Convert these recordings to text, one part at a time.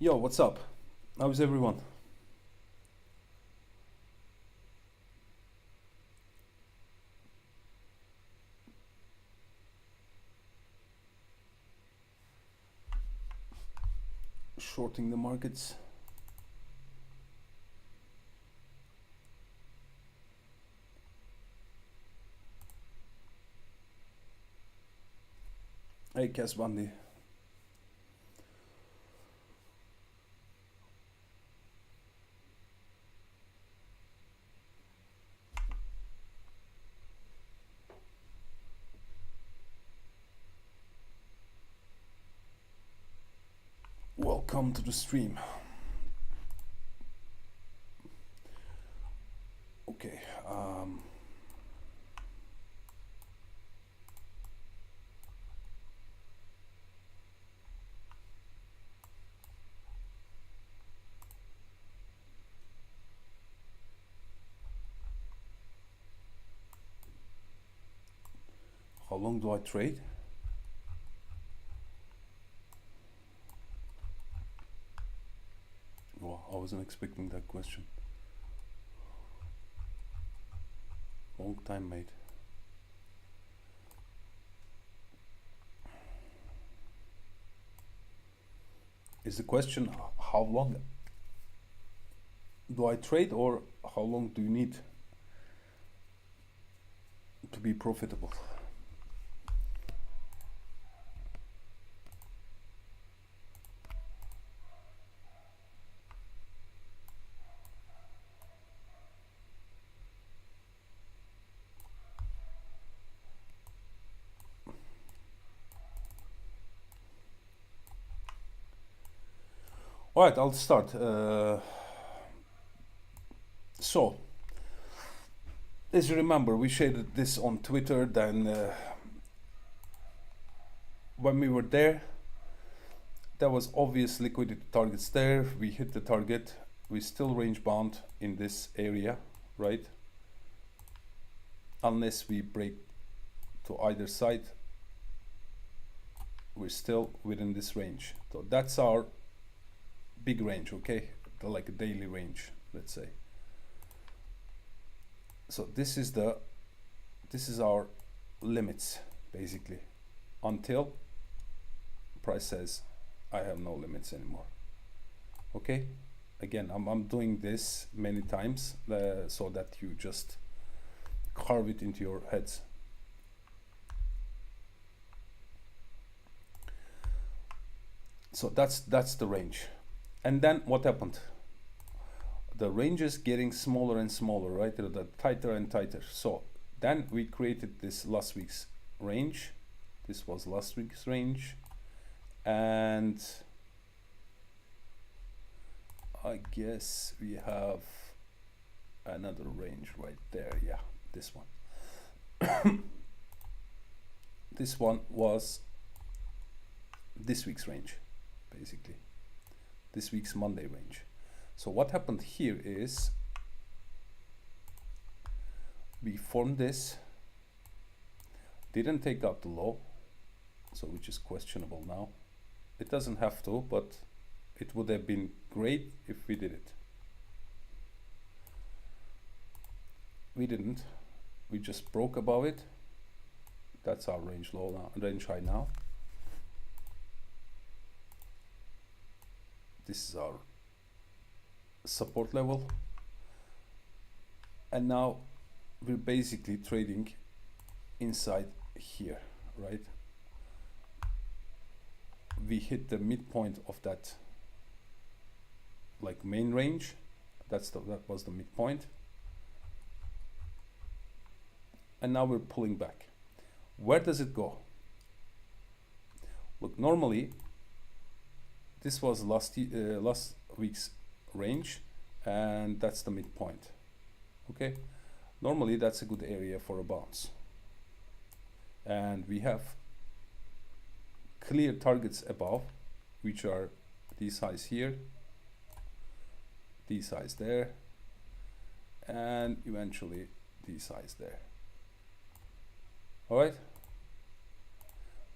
Yo, what's up? How's everyone? Shorting the markets. Hey, Kasbandi. Welcome to the stream. Okay. How long do I trade? Well, I wasn't expecting that question. Long time, mate. Is the question how long do I trade or how long do you need to be profitable? All right, I'll start. So, as you remember, we shared this on Twitter. Then, when we were there, there was obvious liquidity targets there. We hit the target. We still range bound in this area, right? Unless we break to either side, we're still within this range. So that's our big range, okay? Like a daily range, let's say. So this is our limits basically, until price says I have no limits anymore. Okay, again, I'm doing this many times so that you just carve it into your heads. So that's the range. And then what happened? The range is getting smaller and smaller, right? The tighter and tighter. So then we created this last week's range. This was last week's range. And I guess we have another range right there. Yeah, this one. This one was this week's range, basically. This week's Monday range. So what happened here is we formed this, didn't take out the low, so which is questionable now. It doesn't have to, but it would have been great if we did it. We didn't. We just broke above it. That's our range low now, range high now. This is our support level. And now we're basically trading inside here, right? We hit the midpoint of that like main range. That was the midpoint. And now we're pulling back. Where does it go? Look, normally this was last week's range, and that's the midpoint. Okay, normally that's a good area for a bounce, and we have clear targets above, which are these highs here, these highs there, and eventually these highs there. All right,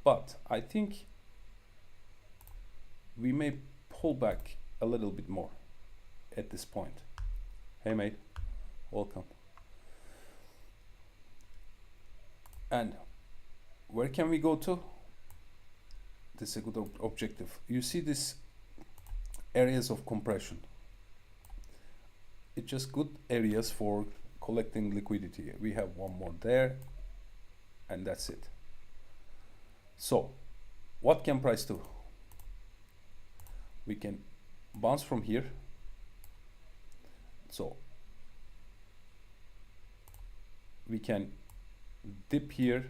but I think we may pull back a little bit more at this point. Hey mate, welcome. And where can we go to? This is a good objective. You see this areas of compression. It's just good areas for collecting liquidity. We have one more there, and that's it. So what can price do? We can bounce from here. So we can dip here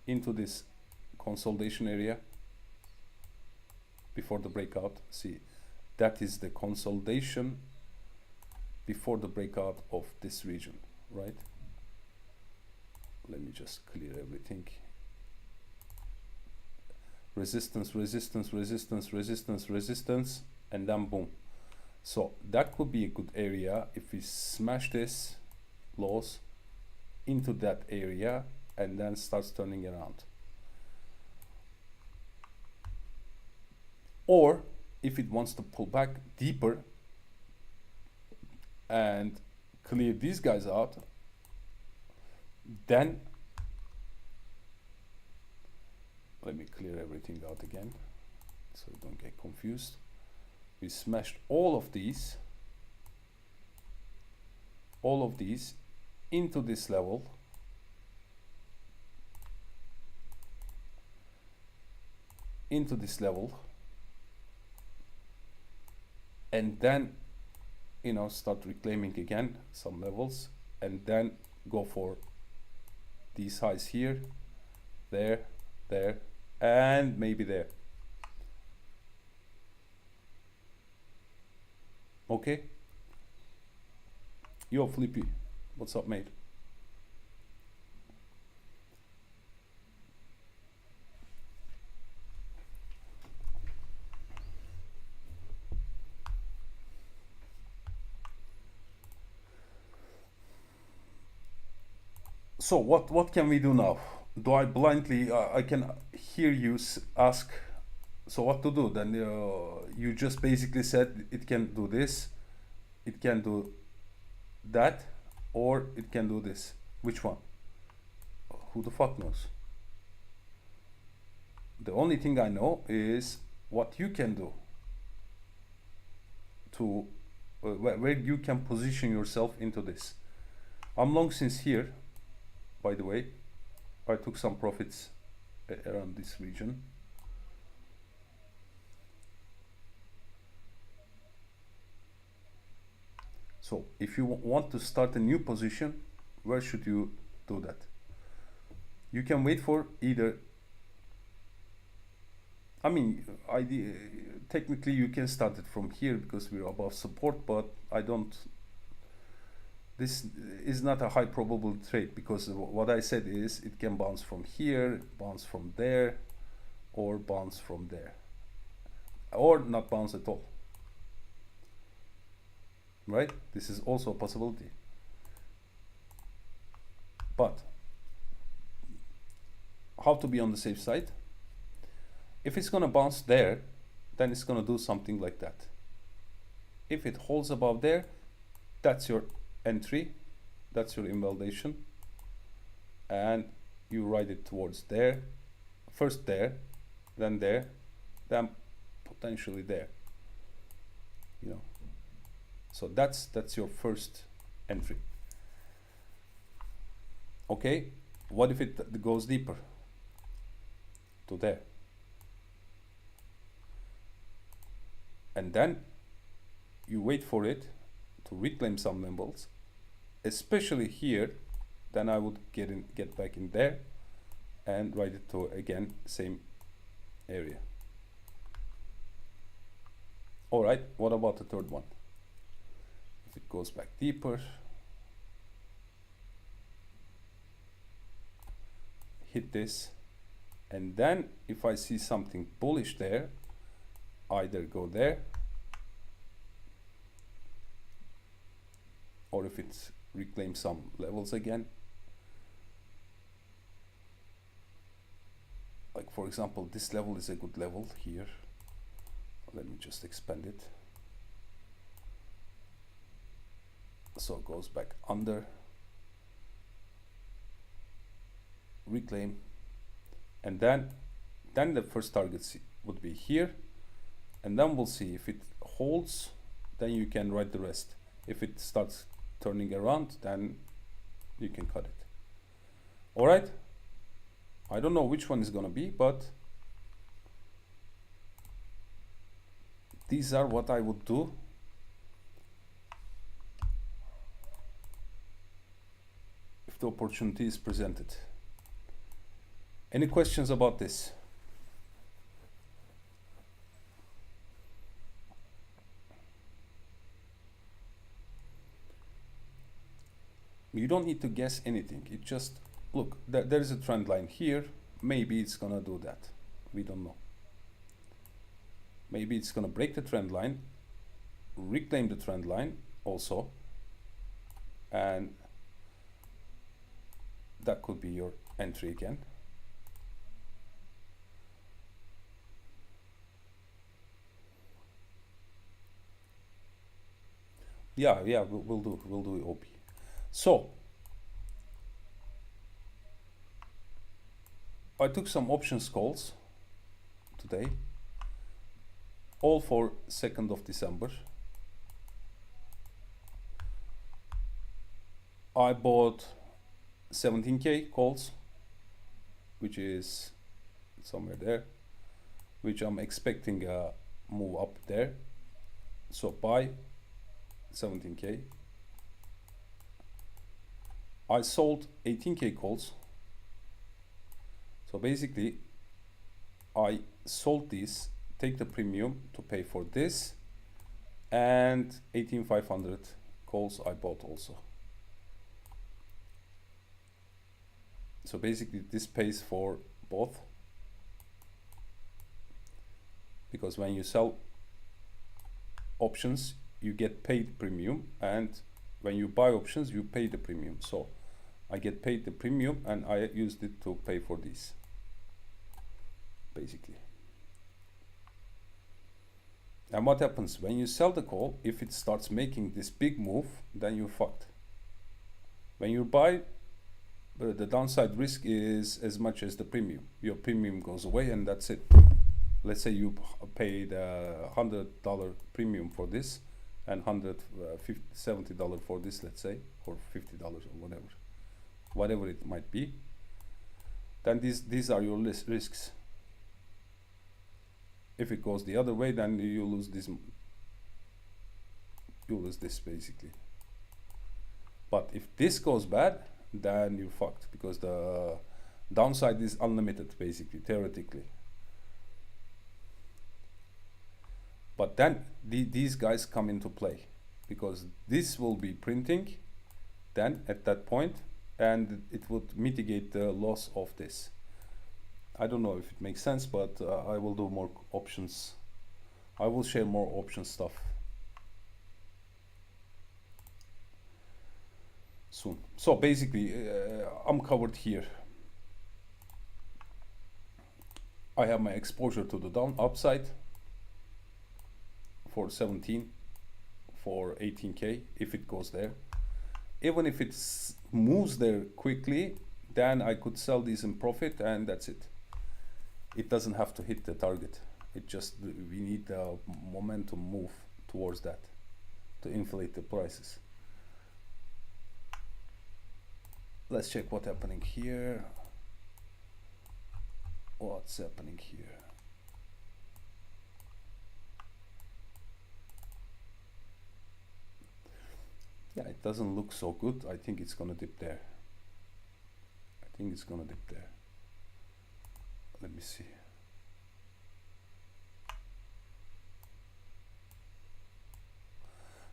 into this consolidation area before the breakout. See, that is the consolidation before the breakout of this region, right? Let me just clear everything. Resistance, resistance, resistance, resistance, resistance, and then boom. So that could be a good area if we smash this lows into that area and then starts turning around. Or if it wants to pull back deeper and clear these guys out, then let me clear everything out again so you don't get confused. We smashed all of these into this level, and then, you know, start reclaiming again some levels, and then go for these highs here, there, and maybe there. Okay. Yo, Flippy, what's up, mate? So what can we do now? Do I blindly, I can hear you ask, so what to do? Then you just basically said it can do this, it can do that, or it can do this. Which one? Who the fuck knows? The only thing I know is what you can do to where you can position yourself into this. I'm long since here, by the way. I took some profits around this region. So if you want to start a new position, where should you do that? You can wait for either, I mean, technically you can start it from here because we're above support, but I don't, this is not a high probable trade, because what I said is it can bounce from here, bounce from there, or bounce from there, or not bounce at all, right? This is also a possibility. But how to be on the safe side? If it's gonna bounce there, then it's gonna do something like that. If it holds above there, that's your entry, that's your invalidation, and you ride it towards there, first there, then potentially there, you know. So that's your first entry. Okay, what if it goes deeper to there? And then you wait for it to reclaim some levels, especially here. Then I would get back in there and ride it to, again, same area. All right, what about the third one? If it goes back deeper, hit this, and then if I see something bullish there, either go there, or if it reclaims some levels again, like for example this level is a good level here, Let me just expand it. So it goes back under, reclaim, and then the first target would be here, and then we'll see if it holds, then you can write the rest. If it starts turning around, then you can cut it. All right, I don't know which one is gonna be, but these are what I would do if the opportunity is presented. Any questions about this? You don't need to guess anything. It just, look, there is a trend line here. Maybe it's gonna do that. We don't know. Maybe it's gonna break the trend line, reclaim the trend line also, and that could be your entry again. Yeah, we'll do OP. So I took some options calls today, all for 2nd of December. I bought 17K calls, which is somewhere there, which I'm expecting a move up there. So buy 17K. I sold 18K calls. So basically I sold these, take the premium to pay for this, and 18,500 calls I bought also. So basically this pays for both, because when you sell options you get paid premium, and when you buy options you pay the premium. So I get paid the premium and I used it to pay for these, basically. And what happens when you sell the call? If it starts making this big move, then you're fucked. When you buy, the downside risk is as much as the premium. Your premium goes away and that's it. Let's say you paid $100 premium for this and $70 for this, let's say, or $50 or whatever it might be. Then these are your risks. If it goes the other way, then you lose this. You lose this basically. But if this goes bad, then you're fucked, because the downside is unlimited basically, theoretically. But then these guys come into play, because this will be printing then at that point, and it would mitigate the loss of this. I don't know if it makes sense, but I will do more options. I will share more option stuff soon. So basically I'm covered here. I have my exposure to the upside for 17, for 18K if it goes there. Even if it moves there quickly, then I could sell these in profit and that's it. It doesn't have to hit the target. It just, we need the momentum move towards that to inflate the prices. Let's check what's happening here. What's happening here? Yeah, it doesn't look so good. I think it's gonna dip there. I think it's gonna dip there. Let me see.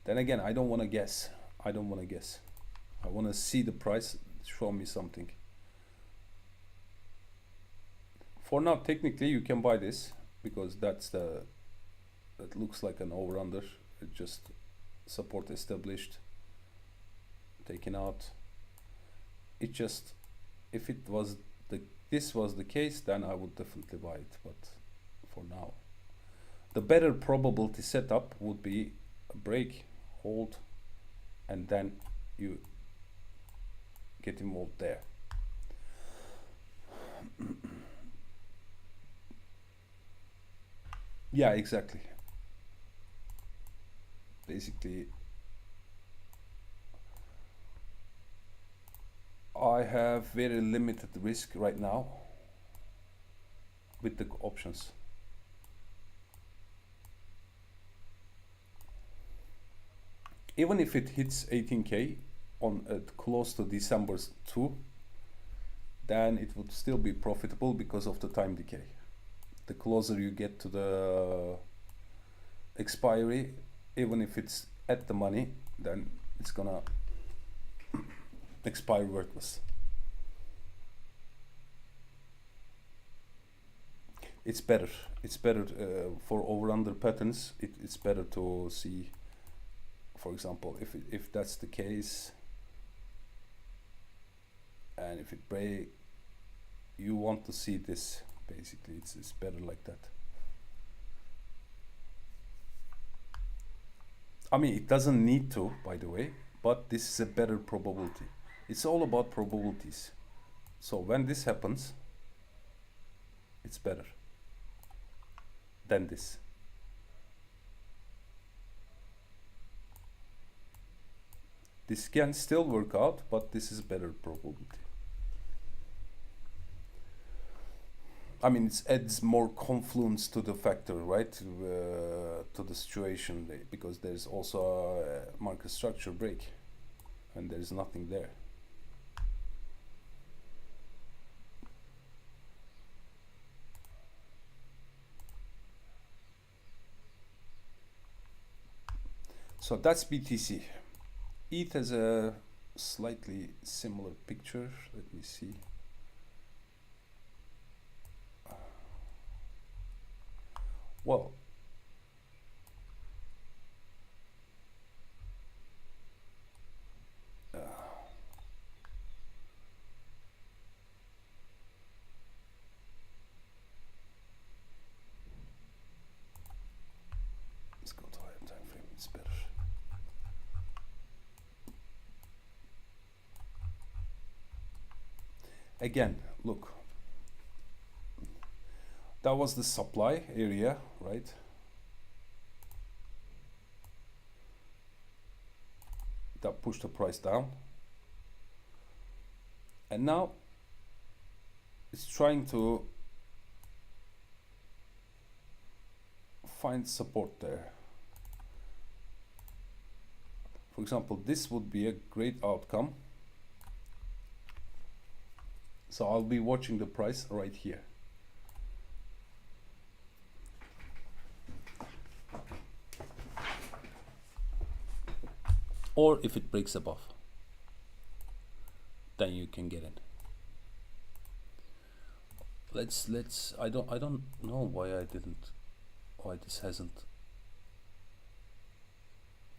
Then again, I don't want to guess. I don't want to guess. I want to see the price show me something. For now, technically, you can buy this because that looks like an over-under. It just support established, taken out. It just, if it was this was the case, then I would definitely buy it. But for now, the better probability setup would be a break, hold, and then you get involved there. Yeah, exactly. Basically, I have very limited risk right now with the options. Even if it hits 18K on close to December 2, then it would still be profitable because of the time decay. The closer you get to the expiry, even if it's at the money, then it's gonna expire worthless. It's better. It's better for over-under patterns. It's better to see, for example, if that's the case, and if it break, you want to see this. Basically, it's better like that. I mean, it doesn't need to, by the way, but this is a better probability. It's all about probabilities. So when this happens, it's better than this. This can still work out, but this is better probability. I mean, it adds more confluence to the factor, right? To the situation, because there's also a market structure break, and there's nothing there. So that's BTC. ETH has a slightly similar picture. Let me see. Well, let's go to higher time frame. It's better. Again, look. That was the supply area, right? That pushed the price down. And now it's trying to find support there. For example, this would be a great outcome. So I'll be watching the price right here. Or if it breaks above, then you can get in. Let's I don't know why this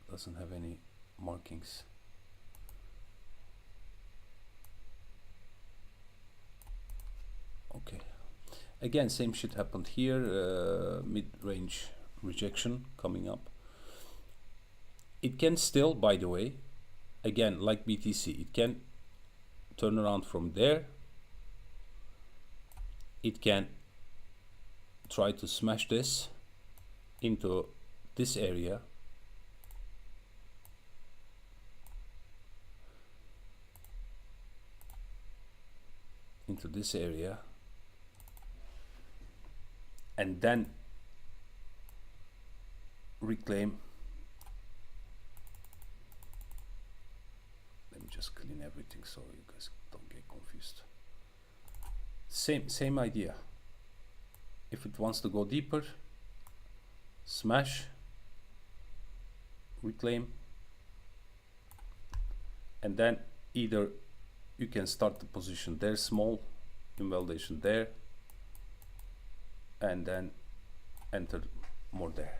doesn't have any markings. Okay, again, same shit happened here. Mid-range rejection coming up. It can still, by the way, again, like BTC, it can turn around from there. It can try to smash this into this area. Into this area. And then reclaim. Let me just clean everything so you guys don't get confused. Same idea. If it wants to go deeper, smash, reclaim, and then either you can start the position there, small invalidation there, and then enter more there.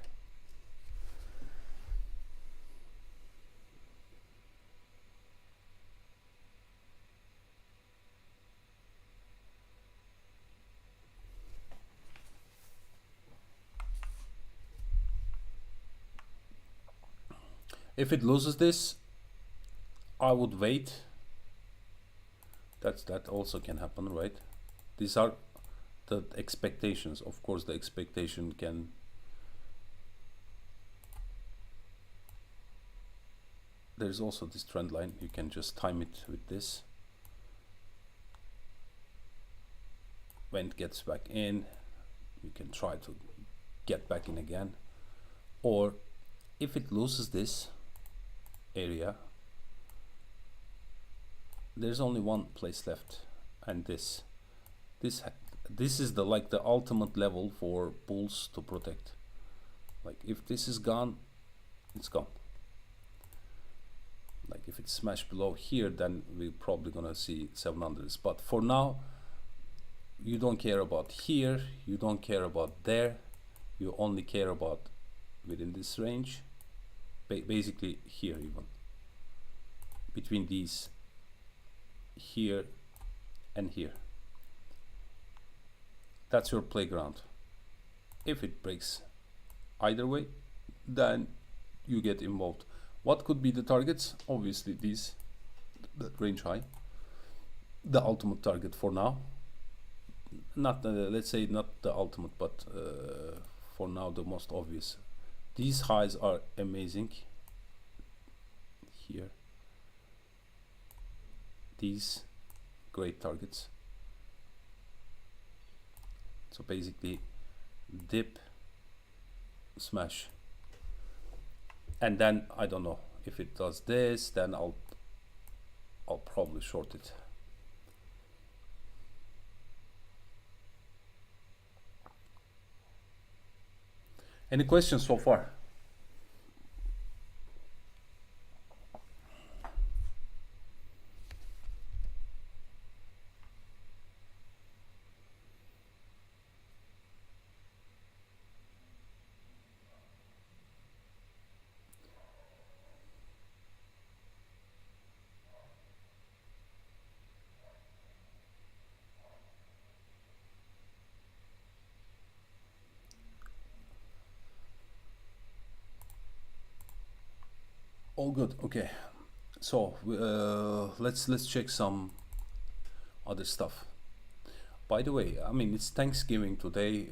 If it loses this, I would wait. That also can happen, right? These are the expectations. Of course, the expectation can there's also this trend line. You can just time it with this. When it gets back in, you can try to get back in again. Or if it loses this area, there's only one place left, and this is the like the ultimate level for bulls to protect. Like if this is gone, it's gone. Like if it's smashed below here, then we're probably gonna see 700s. But for now, you don't care about here, you don't care about there, you only care about within this range, basically here, even between these here and here. That's your playground. If it breaks either way, then you get involved. What could be the targets? Obviously these, the range high, the ultimate target for now. Not let's say not the ultimate, but for now the most obvious. These highs are amazing. Here, these great targets. So basically dip, smash, and then I don't know if it does this, then I'll probably short it. Any questions so far? All good. Okay, so let's check some other stuff. By the way, I mean, it's Thanksgiving today.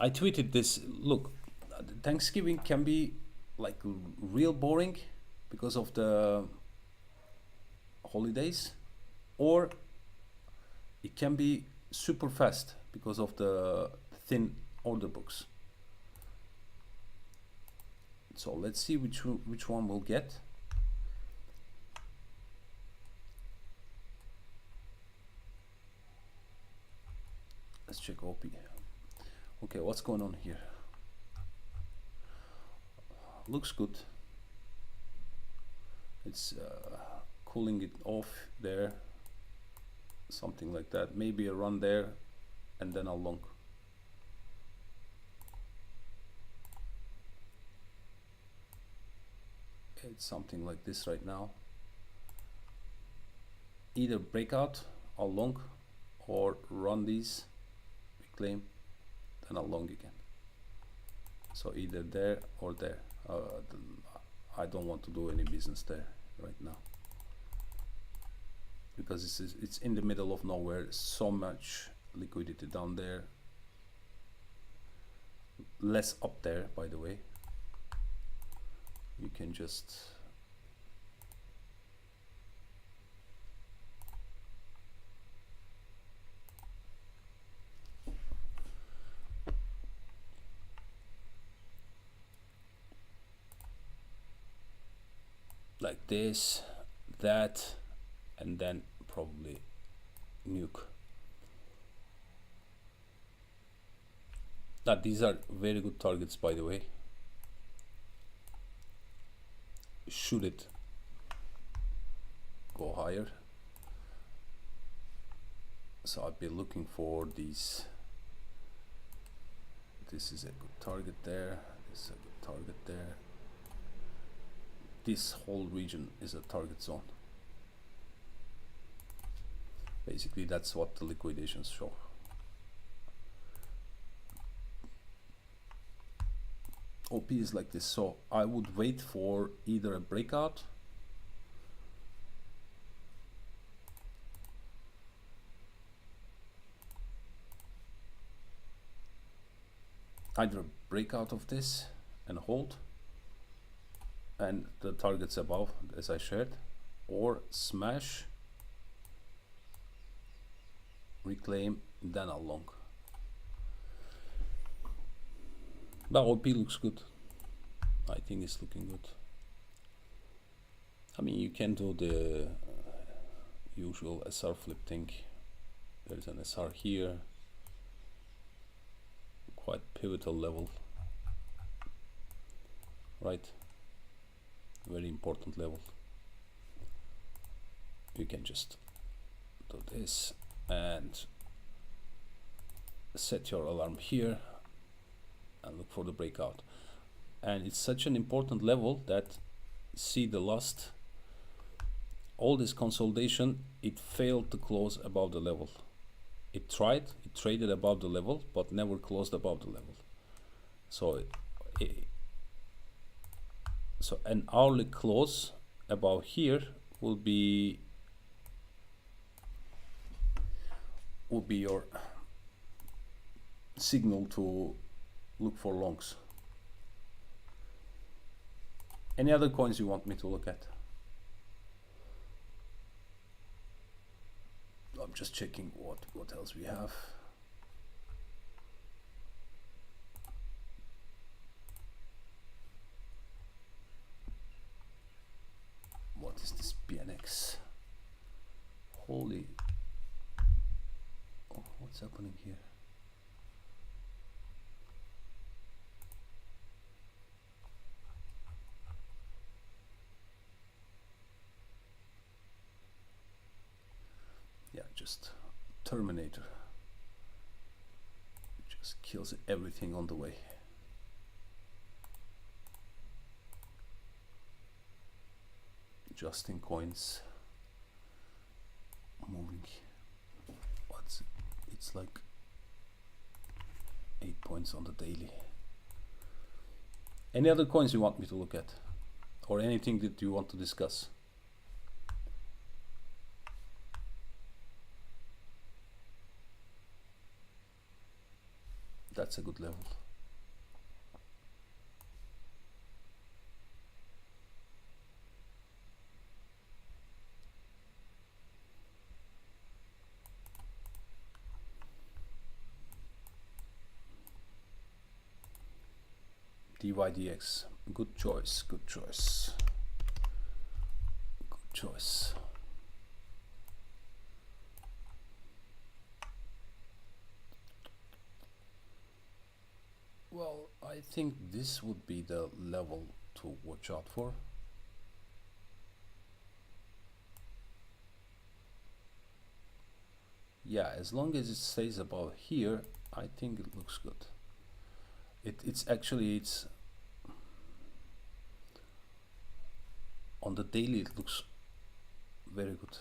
I tweeted this. Look, Thanksgiving can be like real boring because of the holidays, or it can be super fast because of the thin order books. So let's see which one we'll get. Let's check OP. Okay, what's going on here? Looks good. It's cooling it off there, something like that. Maybe a run there, and then I'll long. It's something like this right now. Either breakout, I'll long, or run these, reclaim, then I'll long again. So either there or there. I don't want to do any business there right now because it's in the middle of nowhere. So much liquidity down there, less up there, by the way. You can just like this, that, and then probably nuke. Now these are very good targets, by the way. Should it go higher, so I'd be looking for these. This is a good target there, this is a good target there. This whole region is a target zone. Basically that's what the liquidations show. OP is like this. So I would wait for either a breakout of this and hold, and the targets above as I shared, or smash, reclaim, then I'll long. But OP looks good. I think it's looking good. I mean, you can do the usual SR flip thing. There's an SR here, quite pivotal level, right? Very important level. You can just do this and set your alarm here and look for the breakout. And it's such an important level that, see the last, all this consolidation, it failed to close above the level. It tried, it traded above the level, but never closed above the level. So so an hourly close about here will be your signal to look for longs. Any other coins you want me to look at? I'm just checking what else we have. What is this PNX? Holy, oh, what's happening here? Yeah, just Terminator. Just kills everything on the way. Justin coins moving. It's like 8 points on the daily. Any other coins you want me to look at, or anything that you want to discuss? That's a good level. DYDX, good choice, good choice, good choice. Well, I think this would be the level to watch out for. Yeah, as long as it stays above here, I think it looks good. It's on the daily it looks very good.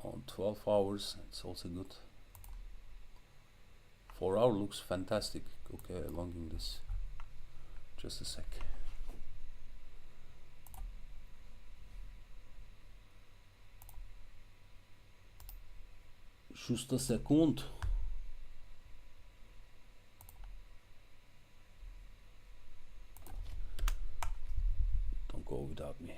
On 12 hours it's also good. 4 hour looks fantastic. Okay, longing this. Just a sec. 6 sekund. Don't go without me.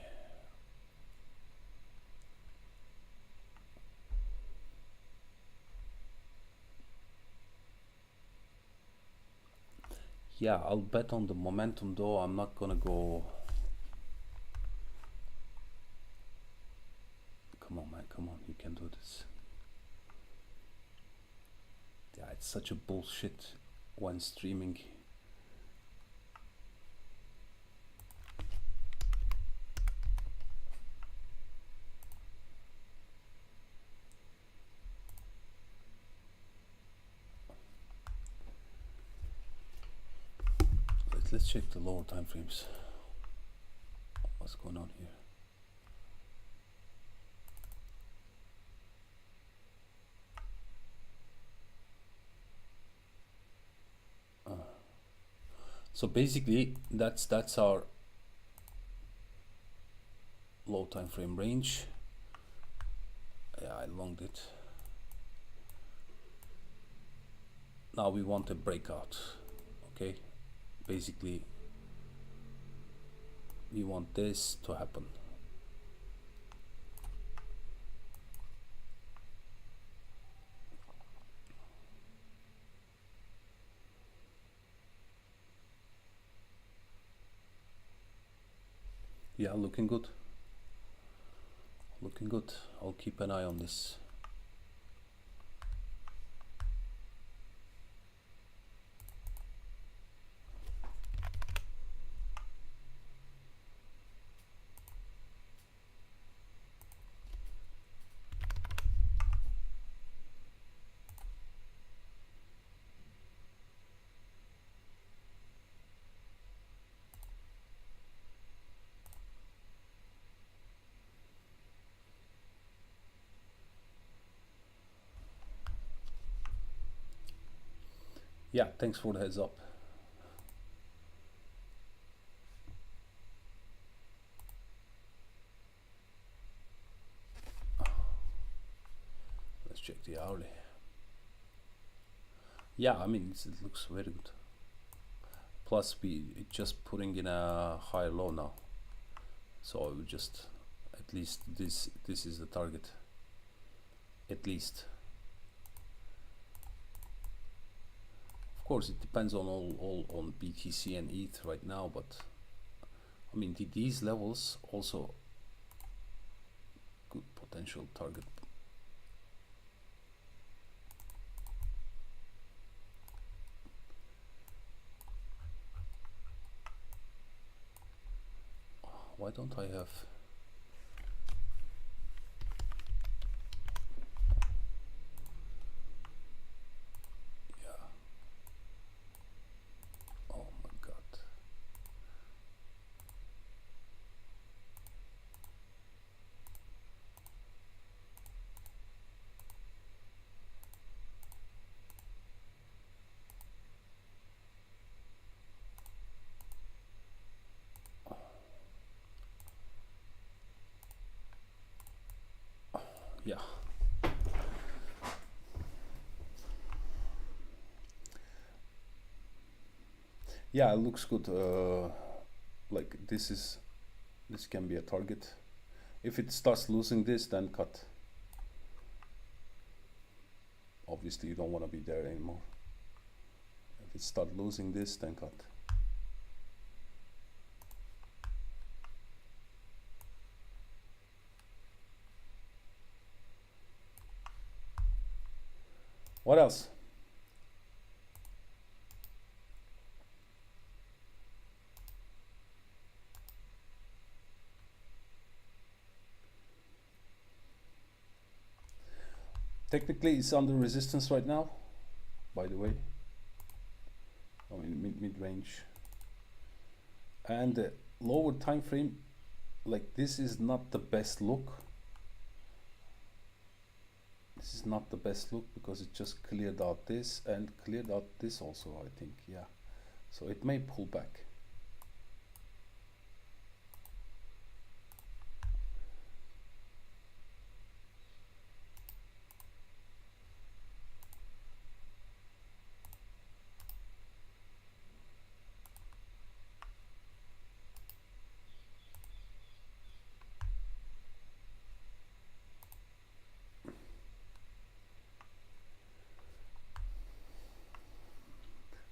Yeah, I'll bet on the momentum though. I'm not gonna go. Come on, man, come on, you can do this. Yeah, it's such a bullshit when streaming. Let's check the lower time frames. What's going on here? So basically that's our low time frame range. Yeah, I longed it. Now we want a breakout. Okay, basically we want this to happen. Yeah, looking good. Looking good. I'll keep an eye on this. Yeah, thanks for the heads up. Let's check the hourly. Yeah, I mean it looks very good. Plus we just putting in a higher low now, so I will just, at least this is the target, at least. Of course it depends on all on BTC and ETH right now, but I mean these levels also good potential target. Why don't I have? Yeah. Oh my god. Yeah. Yeah, it looks good. Like this can be a target. If it starts losing this, then cut. Obviously you don't want to be there anymore. If it starts losing this, then cut. What else? Technically it's under resistance right now, by the way. I mean mid-range. And the lower time frame, like this is not the best look. This is not the best look because it just cleared out this and cleared out this also, I think. Yeah, so it may pull back.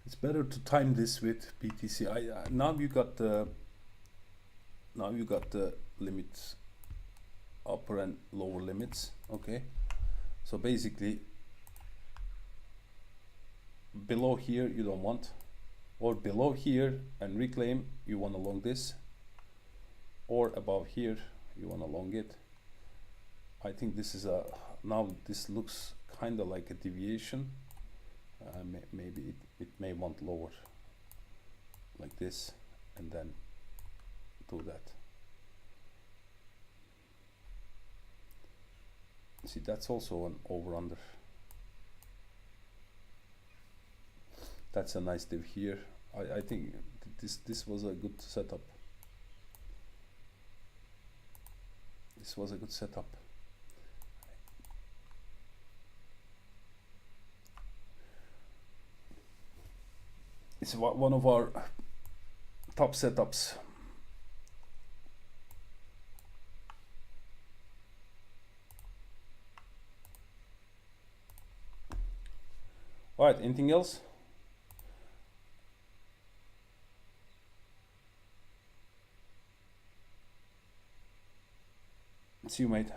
It's better to time this with BTC. Now you got the limits, upper and lower limits. Okay, so basically below here you don't want, or below here and reclaim you want to long this, or above here you want to long it. I think this is a, now this looks kind of like a deviation. Maybe it may want lower like this and then do that. See, that's also an over under. That's a nice div here, I think this was a good setup. This was a good setup. It's one of our top setups. All right, anything else? See you, mate.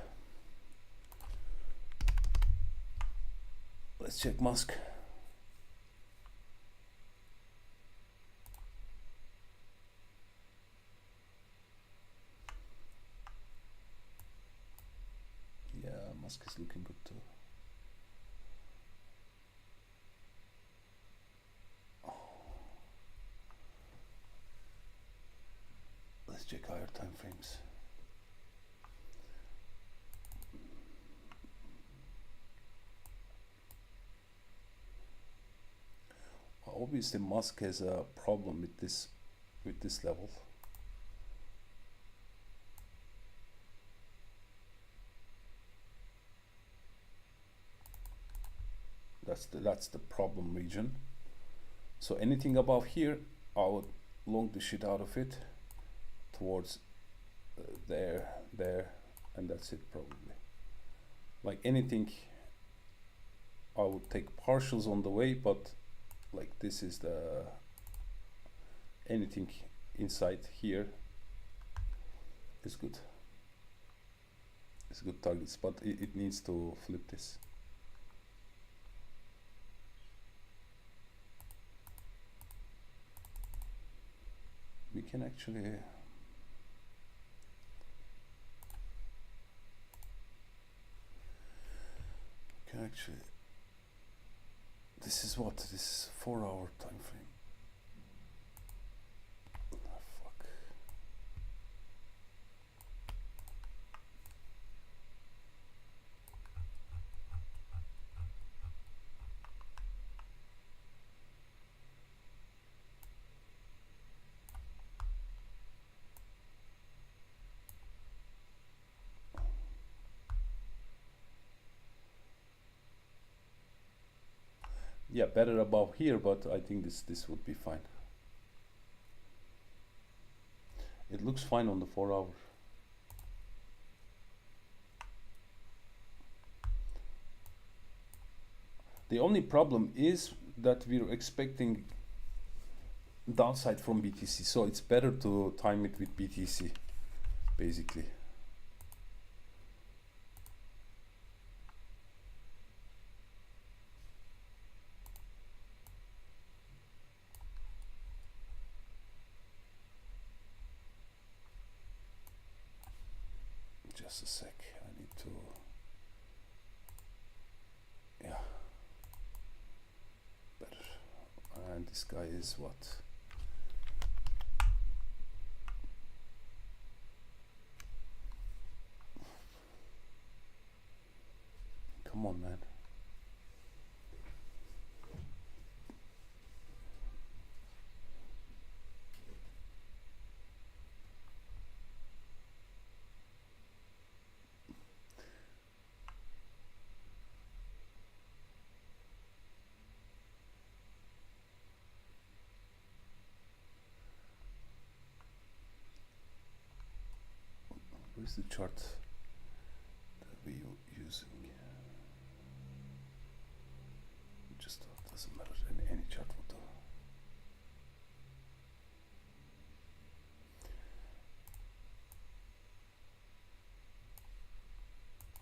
Let's check Musk. Yeah, Musk is looking good too. Let's check higher time frames. Obviously, Musk has a problem with this level. That's the problem region. So anything above here, I would long the shit out of it towards there, and that's it probably. Like anything, I would take partials on the way, but like this is the anything inside here is good. It's good targets, but it needs to flip this. We can actually this is what? This is 4-hour time frame. Oh, fuck. Yeah, better above here, but I think this would be fine. It looks fine on the 4-hour. The only problem is that we're expecting downside from BTC, so it's better to time it with BTC, basically. Just a sec, I need to, yeah, better. And this guy is what? Come on, man. Where's the chart that we using? Just doesn't matter, any chart will do.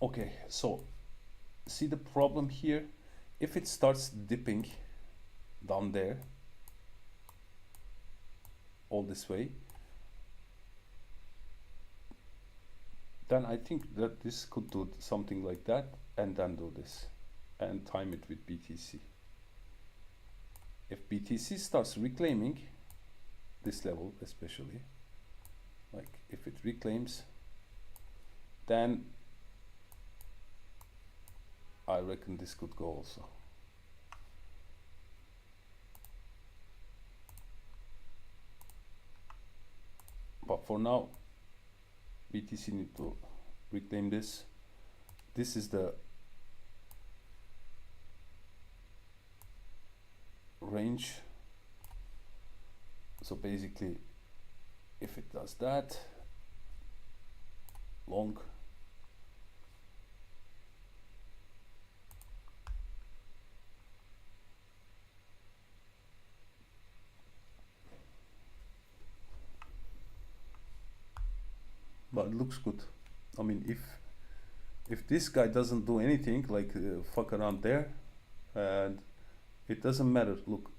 Okay, so see the problem here? If it starts dipping down there, all this way, then I think that this could do something like that, and then do this, and time it with BTC. If BTC starts reclaiming this level, especially, like if it reclaims, then I reckon this could go also. but for now BTC need to reclaim this. This is the range. So basically if it does that, long. But it looks good. I mean, if this guy doesn't do anything, like fuck around there, and it doesn't matter. Look,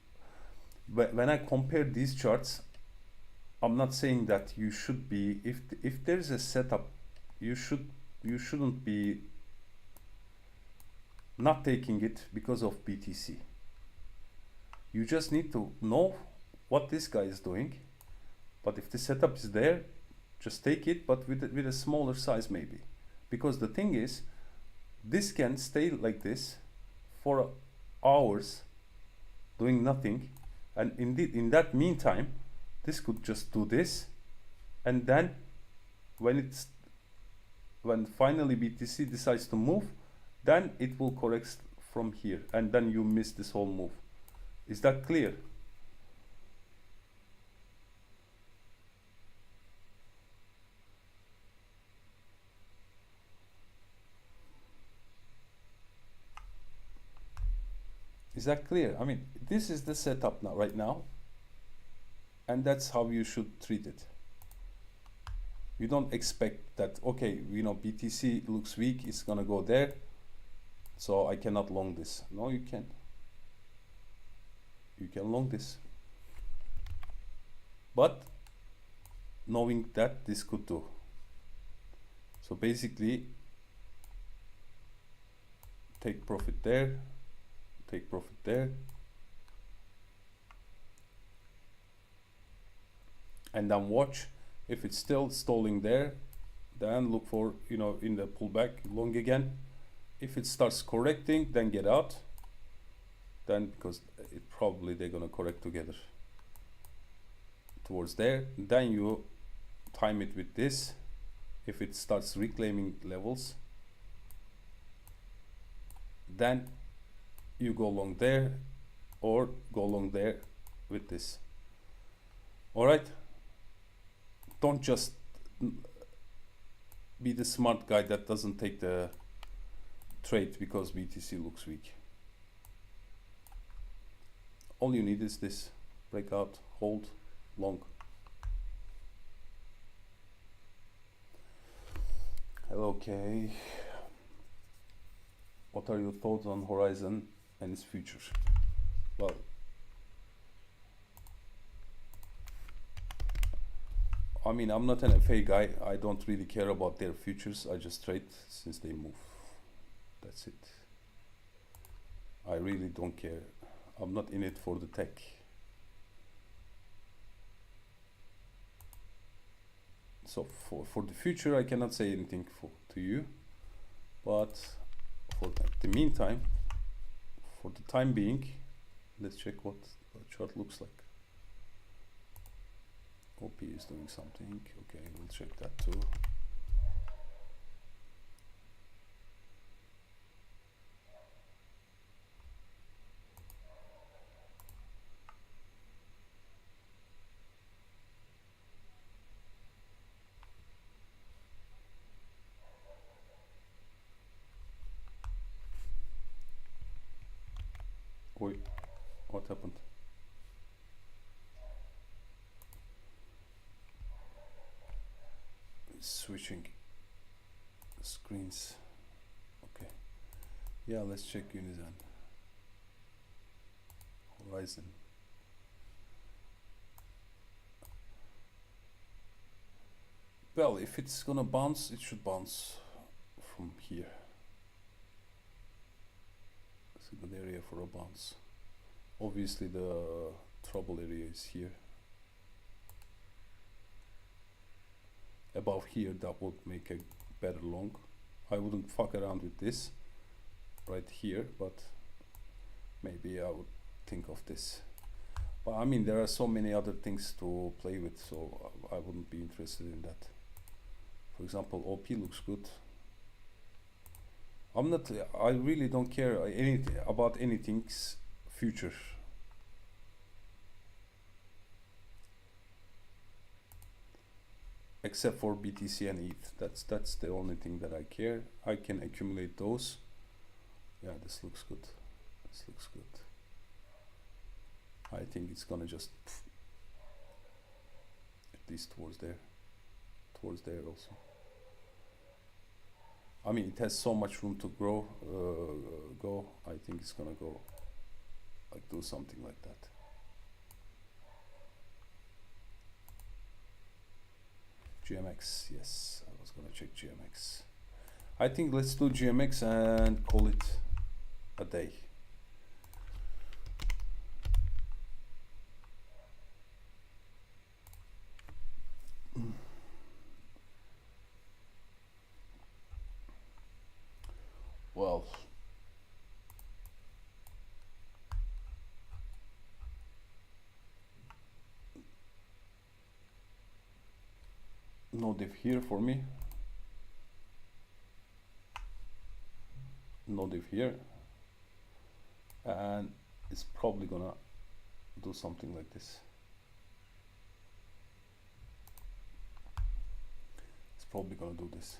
when I compare these charts, I'm not saying that you should be, if there is a setup, you shouldn't be not taking it because of BTC. You just need to know what this guy is doing. But if the setup is there, just take it, but with a smaller size maybe. Because the thing is, this can stay like this for hours doing nothing, and in that meantime this could just do this, and then when finally BTC decides to move, then it will correct from here, and then you miss this whole move. Is that clear? Is that clear? I mean, this is the setup now, right now, and that's how you should treat it. You don't expect that, okay, you know, BTC looks weak, it's gonna go there, so I cannot long this. No, you can. You can long this. But knowing that this could do. So basically, take profit there, take profit there, and then watch. If it's still stalling there, then look for, you know, in the pullback, long again. If it starts correcting, then get out. Then, because it probably they're gonna correct together towards there, then you time it with this. If it starts reclaiming levels, then you go long there or go long there with this. All right, don't just be the smart guy that doesn't take the trade because BTC looks weak. All you need is this: breakout, hold, long. Okay, what are your thoughts on Horizon and its future? Well, I mean, I'm not an FA guy. I don't really care about their futures. I just trade since they move. That's it. I really don't care. I'm not in it for the tech. So for the future, I cannot say anything to you. But for the meantime, for the time being, let's check what the chart looks like. OP is doing something. Okay, we'll check that too. Oi, what happened? Switching screens. Okay, yeah, let's check Unison. Horizon. Well, if it's gonna bounce, it should bounce from here. It's a good area for a bounce. Obviously the trouble area is here. Above here, that would make a better long. I wouldn't fuck around with this right here, but maybe I would think of this. But I mean, there are so many other things to play with, so I wouldn't be interested in that. For example, OP looks good. I'm not. I really don't care anything about anything's future. Except for BTC and ETH. That's the only thing that I care. I can accumulate those. Yeah, this looks good. This looks good. I think it's gonna just at least towards there also. I mean, it has so much room to grow. Go. I think it's gonna go like do something like that. GMX, yes, I was gonna check GMX. I think let's do GMX and call it a day. Well, no div here for me. No div here. And it's probably gonna do something like this. It's probably gonna do this.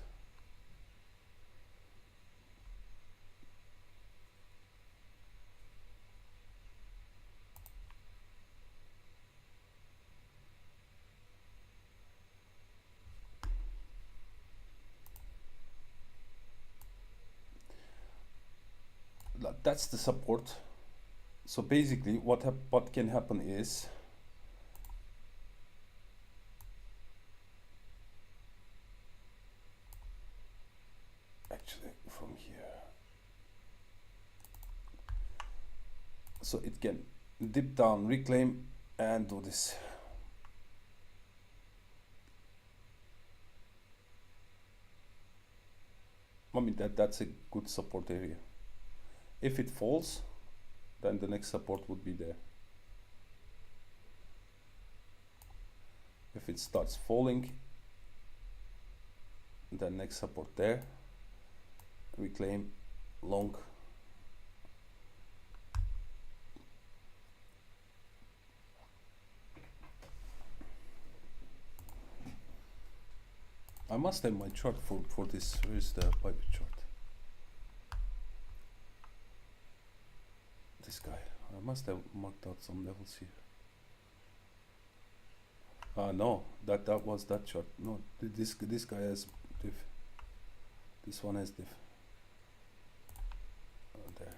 That's the support. So basically what can happen is actually from here, so it can dip down, reclaim, and do this. I mean, that's a good support area. If it falls, then the next support would be there. If it starts falling, then next support there, reclaim, long. I must have my chart for this. Where is the Bybit chart? This guy. I must have marked out some levels here. No, that was that chart. No, this guy has div. This one has div. There.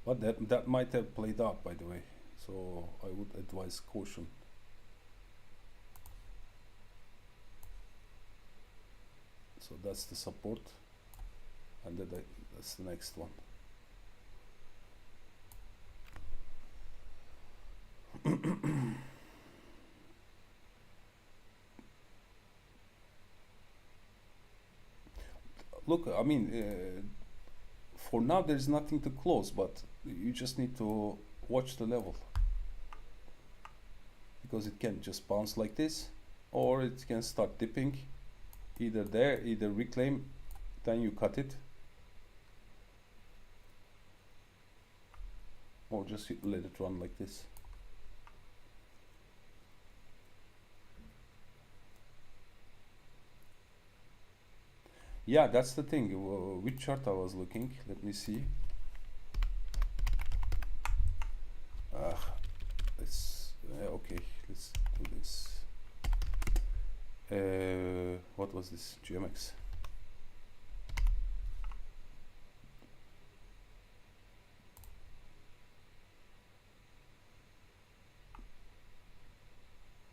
But that might have played out, by the way. So I would advise caution. So that's the support, and that's the next one. Look, I mean, for now there's nothing to close, but you just need to watch the level, because it can just bounce like this, or it can start dipping, either there, either reclaim, then you cut it, or just let it run like this. Yeah, that's the thing. Which chart I was looking? Let me see. Okay, let's do this. What was this? GMX.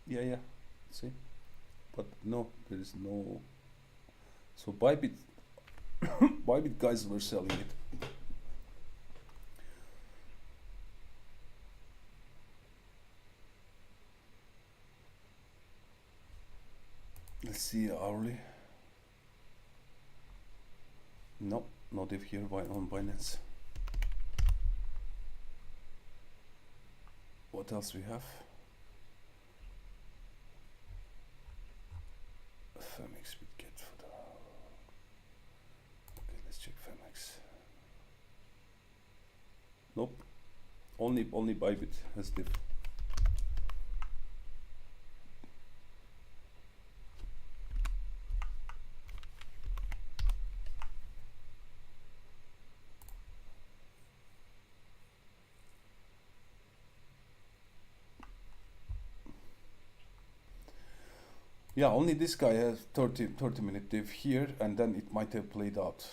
Yeah. See, but no, there is no. So Bybit, Bybit guys were selling it. Let's see hourly. No, not if here on Binance. What else we have? Femex we get for the. Okay, let's check Femex. Nope. Only Bybit has diff. Yeah, only this guy has 30-minute div here, and then it might have played out.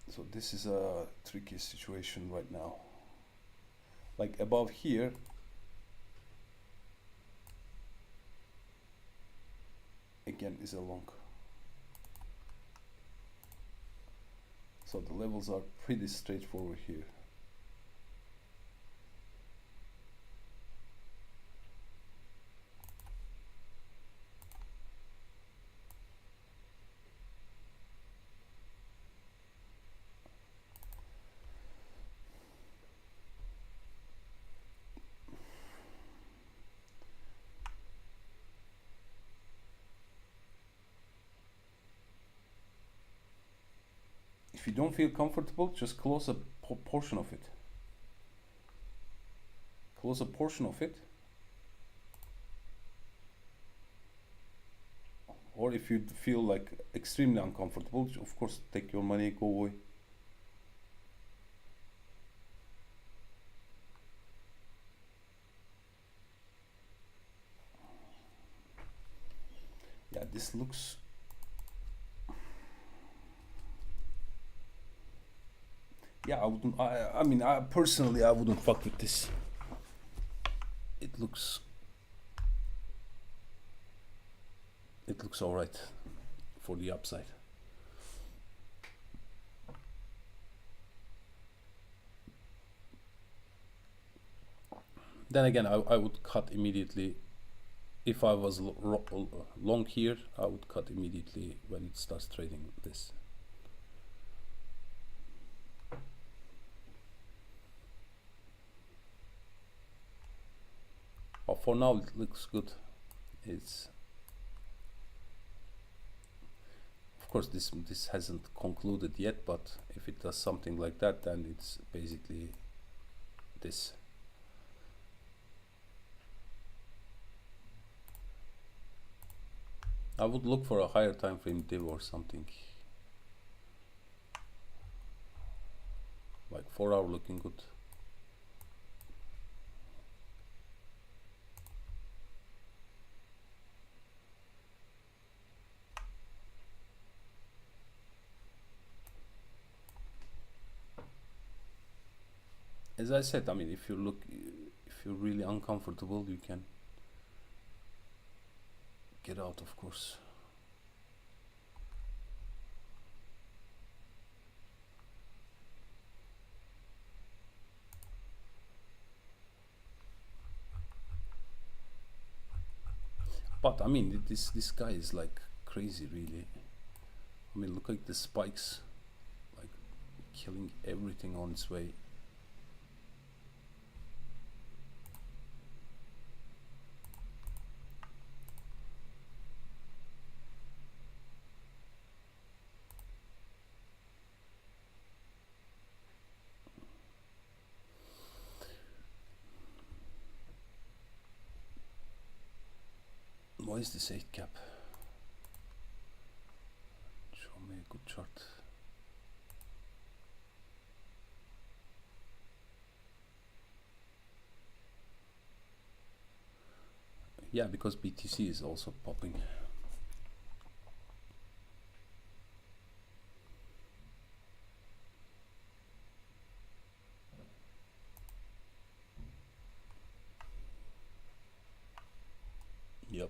So this is a tricky situation right now. Like above here, again is a long. So the levels are pretty straightforward here. If you don't feel comfortable, just close a portion of it. Close a portion of it. Or if you feel like extremely uncomfortable, of course, take your money, go away. Yeah, this looks. Yeah, I wouldn't. I mean, personally, I wouldn't fuck with this. It looks. It looks all right for the upside. Then again, I would cut immediately. If I was long here, I would cut immediately when it starts trading this. But for now, it looks good. It's. Of course, this hasn't concluded yet, but if it does something like that, then it's basically this. I would look for a higher time frame div or something. Like 4 hour looking good. As I said, I mean, if you're really uncomfortable, you can get out, of course. But I mean, this guy is like crazy, really. I mean, look at the spikes, like killing everything on its way. Why is this 8 cap? Show me a good chart. Yeah, because BTC is also popping. Yep.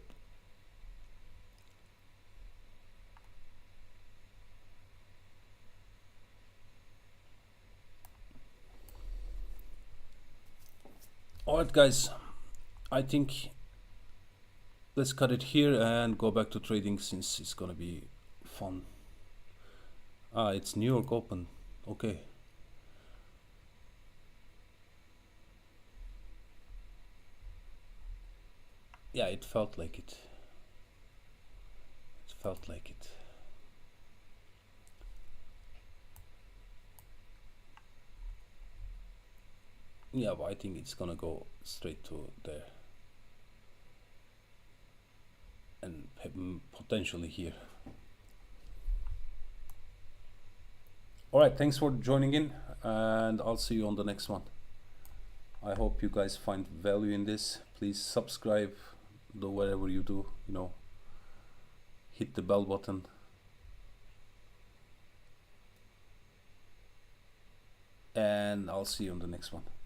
Alright guys, I think let's cut it here and go back to trading since it's gonna be fun. It's New York Open. Okay. yeah, it felt like it. It felt like it. Yeah, but I think it's gonna go straight to there. And potentially here. Alright, thanks for joining in, and I'll see you on the next one. I hope you guys find value in this. Please subscribe, do whatever you do, you know, hit the bell button. And I'll see you on the next one.